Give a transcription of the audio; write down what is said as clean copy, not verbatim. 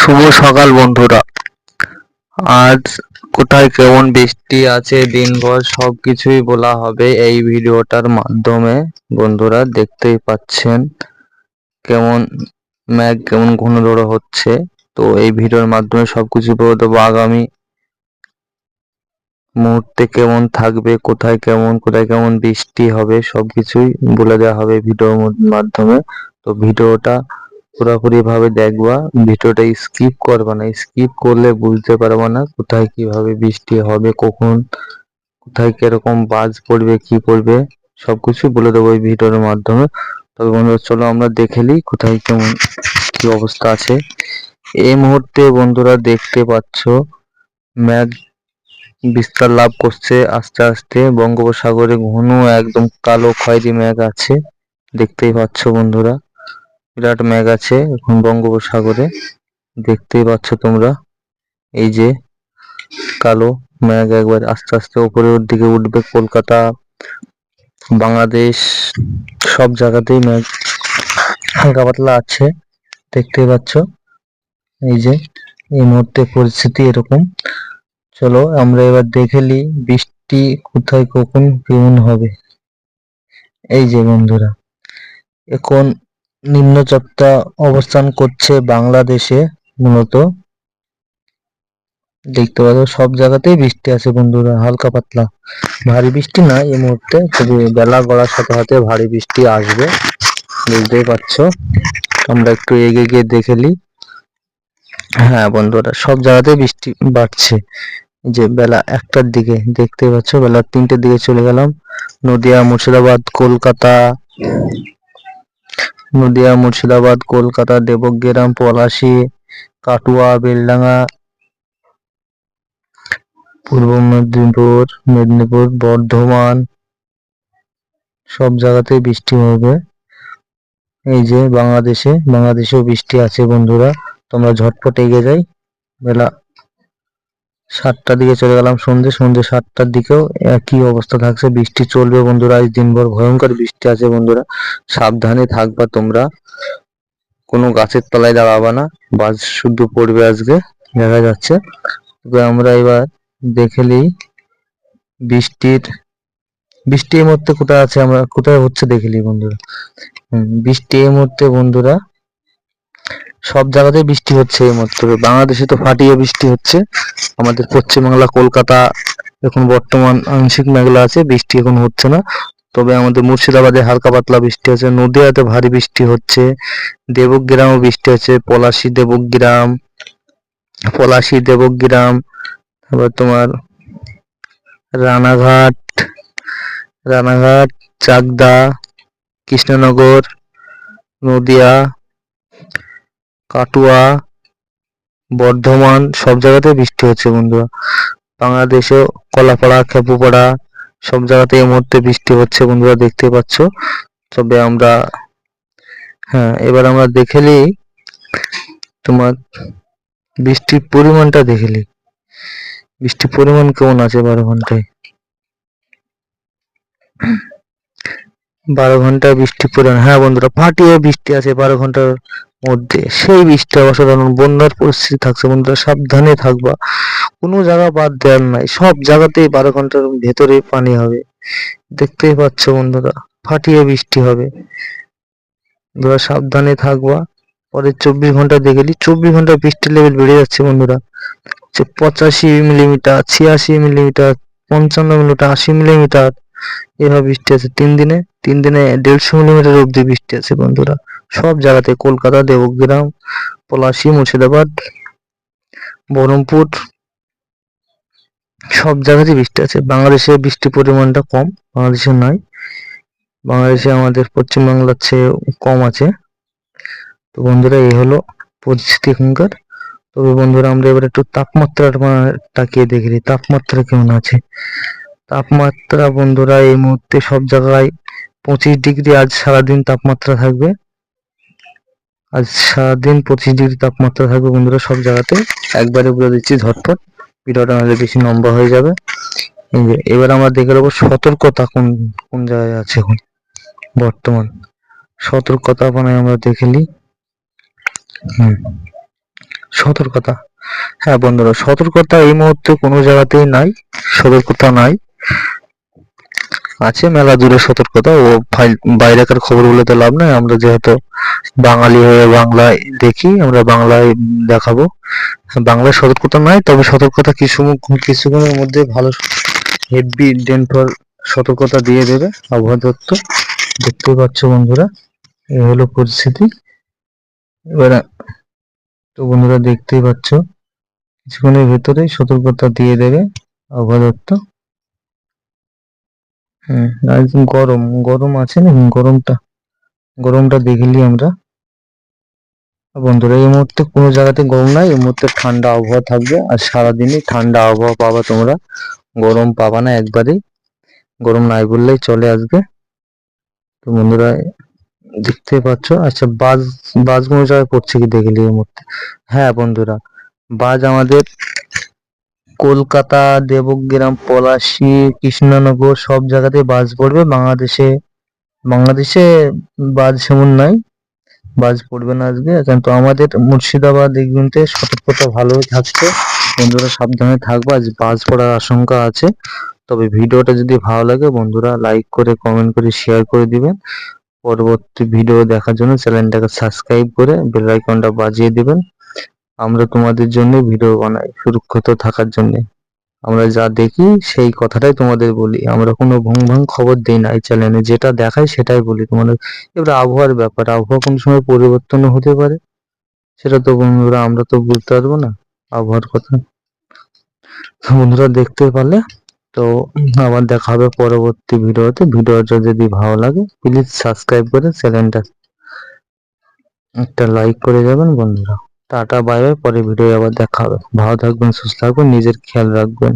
শুভ সকাল বন্ধুরা। আজ কোথায় কেমন বৃষ্টি আছে দিনভর সবকিছুই বলা হবে এই ভিডিওটার মাধ্যমে। বন্ধুরা দেখতেই পাচ্ছেন কেমন মেঘ কেমন ঘন জড়ো হচ্ছে। তো এই ভিডিওর মাধ্যমে সবকিছু বলে দেবো। আগামী মুহূর্তে কেমন থাকবে, কোথায় কেমন বৃষ্টি হবে সবকিছুই বলে দেওয়া হবে ভিডিওর মাধ্যমে। তো ভিডিওটা পুরোপুরি ভাবে দেখবা, ভিডিওটা স্কিপ করবা না। স্কিপ করলে বুঝতে পারবা না কোথায় কিভাবে বৃষ্টি হবে, কখন কোথায় কিরকম বাজ পড়বে, কি পড়বে সবকিছু বলে দেবো এই ভিডিওর মাধ্যমে। তবে বন্ধুরা চলো আমরা দেখে নিই কোথায় কেমন কি অবস্থা আছে। এই মুহূর্তে বন্ধুরা দেখতে পাচ্ছ মেঘ বিস্তার লাভ করছে আস্তে আস্তে। বঙ্গোপসাগরে ঘন একদম কালো খয়েরি মেঘ আছে, দেখতেই পাচ্ছ বন্ধুরা। বিরাট মেঘ আছে এখন বঙ্গোপসাগরে, দেখতেই পাচ্ছ তোমরা। এই যে কালো মেঘ একবার আস্তে আস্তে উপরের দিকে উঠবে। কলকাতা, বাংলাদেশ সব জায়গাতেই মেঘ হালকা পাতলা আছে, দেখতেই পাচ্ছ। এই যে এই মুহূর্তে পরিস্থিতি এরকম। চলো আমরা এবার দেখে নিই বৃষ্টি কোথায় কখন কেমন হবে। এই যে বন্ধুরা এখন নিম্নচাপটা অবস্থান করছে বাংলাদেশে। মূলত দেখতে পাচ্ছ সব জায়গাতেই বৃষ্টি আছে বন্ধুরা, হালকা পাতলা, ভারী বৃষ্টি না এই মুহূর্তে, তবে বেলা গড়ার সাথে সাথে ভারী বৃষ্টি আসবে, বুঝতেই পারছো। আমরা একটু এগিয়ে গিয়ে দেখে নিই। হ্যাঁ বন্ধুরা সব জায়গাতেই বৃষ্টি বাড়ছে। যে বেলা 1টার দিকে দেখতে পাচ্ছ, বেলা 3টের দিকে চলে গেলাম। নদিয়া, মুর্শিদাবাদ, কলকাতা, দেবগ্রাম, পলাশী, কাটুয়া, বেলডাঙ্গা, পূর্ব মেদিনীপুর, বর্ধমান সব জায়গাতেই বৃষ্টি হবে। এই যে বাংলাদেশেও বৃষ্টি আছে বন্ধুরা। তোমরা ঝটপট এগিয়ে যাই। বেলা 7টার দিকে চলে গেলাম, সন্ধ্যে 7টার দিকেও একই অবস্থা থাকছে, বৃষ্টি চলবে বন্ধুরা। আজ দিনভর ভয়ঙ্কর বৃষ্টি আছে বন্ধুরা, সাবধানে থাকবা তোমরা। কোনো গাছের তলায় দাঁড়াবা না, বাজ শুদ্ধ পড়বে আজকে দেখা যাচ্ছে। তবে আমরা এবার দেখে নিই বৃষ্টি এই মুহূর্তে কোথায় আছে, আমরা কোথায় হচ্ছে দেখে নিই বন্ধুরা। বৃষ্টি এই মুহূর্তে বন্ধুরা সব জায়গাতেই বৃষ্টি হচ্ছে এই মুহূর্তে। বাংলাদেশে তো ফাটিয়ে বৃষ্টি হচ্ছে। আমাদের পশ্চিমবাংলা কলকাতা এখন বর্তমান আংশিক মেঘলা আছে, বৃষ্টি এখন হচ্ছে না। তবে আমাদের মুর্শিদাবাদে হালকা পাতলা বৃষ্টি আছে, নদিয়াতে ভারী বৃষ্টি হচ্ছে, দেবগ্রামও বৃষ্টি আছে, পলাশী দেবগ্রাম, তারপর তোমার রানাঘাট, চাকদা, কৃষ্ণনগর, নদিয়া, কাটুয়া, বর্ধমান সব জায়গাতে বৃষ্টি হচ্ছে বন্ধুরা। বাংলাদেশেও কলাপাড়া, খেপুপাড়া সব জায়গাতে এই মুহূর্তে বৃষ্টি হচ্ছে বন্ধুরা, দেখতে পাচ্ছ। তবে আমরা এবার আমরা দেখে নিই তোমার বৃষ্টির পরিমাণটা দেখে নিই, বৃষ্টির পরিমাণ কেমন আছে 12 ঘন্টায়। 12 ঘন্টায় বৃষ্টির পরিমাণ, হ্যাঁ বন্ধুরা ফাটিয়ে বৃষ্টি আছে 12 ঘন্টার মধ্যে। সেই বৃষ্টি অসাধারণ, বন্যার পরিস্থিতি থাকছে বন্ধুরা, সাবধানে থাকবা। কোনো জায়গা বাদ দেওয়ার নাই, সব জায়গাতেই 12 ঘন্টার ভেতরে পানি হবে, দেখতেই পাচ্ছ বন্ধুরা। ফাটিয়ে বৃষ্টি হবে, তোমরা সাবধানে থাকবা। পরের 24 ঘন্টা দেখে নিই, 24 ঘন্টা বৃষ্টির লেভেল বেড়ে যাচ্ছে বন্ধুরা। 85 মিলিমিটার, 86 মিলিমিটার, 55 মিলিমিটার, 80 মিলিমিটার এভাবে বৃষ্টি আছে 3 দিনে। 150 মিলিমিটার অব্দি বৃষ্টি আছে বন্ধুরা সব জায়গাতে। কলকাতা, দেবগ্রাম, পলাশী, মুর্শিদাবাদ, বহরমপুর সব জায়গাতেই বৃষ্টি আছে। বাংলাদেশে বৃষ্টির পরিমাণটা কম, বাংলাদেশে নয়, বাংলাদেশে আমাদের পশ্চিমবাংলার চেয়ে কম আছে। তো বন্ধুরা এই হলো পরিস্থিতি এখনকার। তবে বন্ধুরা আমরা এবার একটু তাপমাত্রার তাকিয়ে দেখে নিই তাপমাত্রা কেমন আছে। তাপমাত্রা বন্ধুরা এই মুহূর্তে সব জায়গায় 25 ডিগ্রি আজ সারাদিন তাপমাত্রা থাকবে। আজ সারাদিন 25 ডিগ্রি তাপমাত্রা থাকবে বন্ধুরা সব জায়গাতে। একবারে বলে দিচ্ছি ঝটপট, ভিডিওটা নাহলে বেশি লম্বা হয়ে যাবে। এবার আমরা দেখে নেবো সতর্কতা কোন কোন জায়গায় আছে এখন বর্তমান। সতর্কতা মানে আমরা দেখে নিই। সতর্কতা, হ্যাঁ বন্ধুরা, সতর্কতা এই মুহূর্তে কোনো জায়গাতেই নাই, সতর্কতা নাই। আছে মেলা দূরে সতর্কতা, ও বাইরেকার খবর বলে তো লাভ নাই। আমরা যেহেতু বাঙালি হয়ে বাংলায় দেখি, আমরা বাংলায় দেখাবো। বাংলায় সতর্কতা নাই, তবে সতর্কতা কিছুক্ষণের মধ্যে ভালো হেভি রেনফল সতর্কতা দিয়ে দেবে আবহাওয়া দপ্তর। দেখতেই পাচ্ছ বন্ধুরা, এই হলো পরিস্থিতি। এবারে তো বন্ধুরা দেখতেই পাচ্ছ, কিছুক্ষণের ভেতরেই সতর্কতা দিয়ে দেবে আবহাওয়া দপ্তর। একদম গরম গরম আছে না, গরমটা দেখলি আমরা। বন্ধুরা এই মুহূর্তে কোনো জায়গাতে গরম নাই, এই মুহূর্তে ঠান্ডা আবহাওয়া থাকবে, আর সারাদিনই ঠান্ডা আবহাওয়া পাবা তোমরা, গরম পাবা না একবারেই। গরম নাই বললেই চলে আসবে। তো বন্ধুরা দেখতে পাচ্ছ। আচ্ছা, বাজ কোনো জায়গায় পড়ছে কি দেখলি এই মুহূর্তে? হ্যাঁ বন্ধুরা, বাজ আমাদের কলকাতা, দেবগ্রাম, পলাশী, কৃষ্ণনগর সব জায়গাতে বাজ পড়বে। বাংলাদেশে বাজ সেমন নাই, বাজ পড়বে না আজকে। কিন্তু আমাদের মুর্শিদাবাদ দিকগুলিতে সতর্কতা ভালোই থাকছে, বন্ধুরা সাবধানে থাকবো, আজ বাজ পড়ার আশঙ্কা আছে। তবে ভিডিওটা যদি ভালো লাগে বন্ধুরা লাইক করে, কমেন্ট করে, শেয়ার করে দিবেন। পরবর্তী ভিডিও দেখার জন্য চ্যানেলটাকে সাবস্ক্রাইব করে বেল আইকনটা বাজিয়ে দিবেন। আমরা তোমাদের জন্য ভিডিও বানাই সুরক্ষিত থাকার জন্য। আমরা যা দেখি সেই কথাটাই তোমাদের বলি, আমরা কোনো ভুং ভাং খবর দিই না এই চ্যানেলে, যেটা দেখাই সেটাই বলি তোমাদের। এবার আবহাওয়ার ব্যাপার, আবহাওয়া কোন সময় পরিবর্তনও হতে পারে, সেটা তো বন্ধুরা আমরা তো বুঝতে পারবো না আবহাওয়ার কথা। বন্ধুরা দেখতে পারলে তো আবার দেখা হবে পরবর্তী ভিডিওতে। ভিডিওটা যদি ভালো লাগে প্লিজ সাবস্ক্রাইব করে চ্যানেলটা একটা লাইক করে যাবেন বন্ধুরা। টাটা বাই বাই, পরে ভিডিও আবার দেখা হবে। ভালো থাকবেন, সুস্থ থাকবেন, নিজের খেয়াল রাখবেন।